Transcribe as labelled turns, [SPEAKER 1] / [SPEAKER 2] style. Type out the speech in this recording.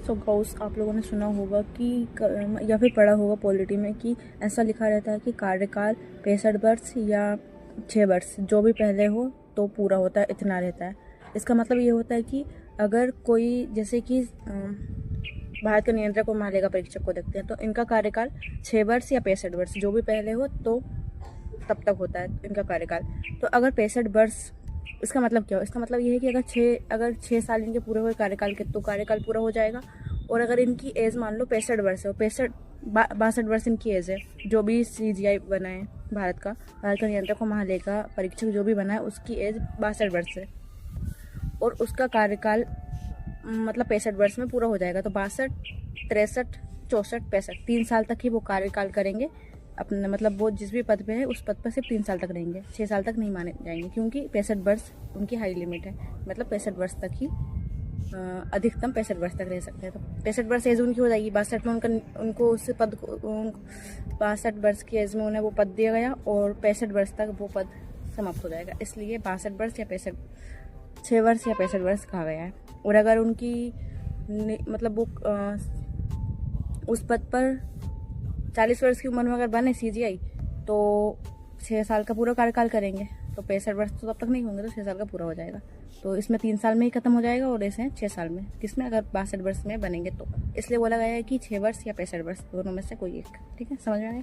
[SPEAKER 1] सो Gauss, आप लोगों ने सुना होगा कि या फिर पढ़ा होगा पॉलिटी में कि ऐसा लिखा रहता है कि कार्यकाल 65 वर्ष या 6 वर्ष जो भी पहले हो तो पूरा होता है, इतना रहता है। इसका मतलब ये होता है कि अगर कोई, जैसे कि भारत के नियंत्रक और महालेखा परीक्षक को देखते हैं तो इनका कार्यकाल 6 वर्ष या 65 वर्ष जो भी पहले हो तो तब तक होता है इनका कार्यकाल। तो अगर 65 वर्ष, इसका मतलब क्या हो? इसका मतलब ये है कि अगर 6 साल इनके पूरे हुए कार्यकाल के तो कार्यकाल पूरा हो जाएगा। और अगर इनकी एज मान लो 65 वर्ष है, 62 वर्ष इनकी एज है, जो भी CGI बना है भारत का नियंत्रक और महालेखा परीक्षक जो भी बना है उसकी एज 62 वर्ष है और उसका कार्यकाल मतलब 65 वर्ष में पूरा हो जाएगा। तो 62, 63, 64, 65 3 साल तक ही वो कार्यकाल करेंगे अपने, मतलब वो जिस भी पद पे है उस पद पर सिर्फ 3 साल तक रहेंगे, 6 साल तक नहीं माने जाएंगे, क्योंकि 65 वर्ष उनकी हाई लिमिट है। मतलब 65 वर्ष तक ही अधिकतम 65 वर्ष तक रह सकते हैं। तो 65 वर्ष एज उनकी हो जाएगी, 62 में उनको उस पद को 62 वर्ष की एज में उन्हें वो पद दिया गया और 65 वर्ष तक वो पद समाप्त हो जाएगा। इसलिए 62 वर्ष या 65, 6 वर्ष या 65 वर्ष कहा गया है। और अगर उनकी मतलब वो उस पद पर 40 वर्ष की उम्र में अगर बने CGI तो 6 साल का पूरा कार्यकाल करेंगे, तो 65 वर्ष तो तब तक नहीं होंगे, तो 6 साल का पूरा हो जाएगा। तो इसमें 3 साल में ही खत्म हो जाएगा और ऐसे 6 साल में, किसमें अगर 62 वर्ष में बनेंगे तो। इसलिए बोला गया है कि 6 वर्ष या 65 वर्ष दोनों में से कोई एक। ठीक है, समझ में आया?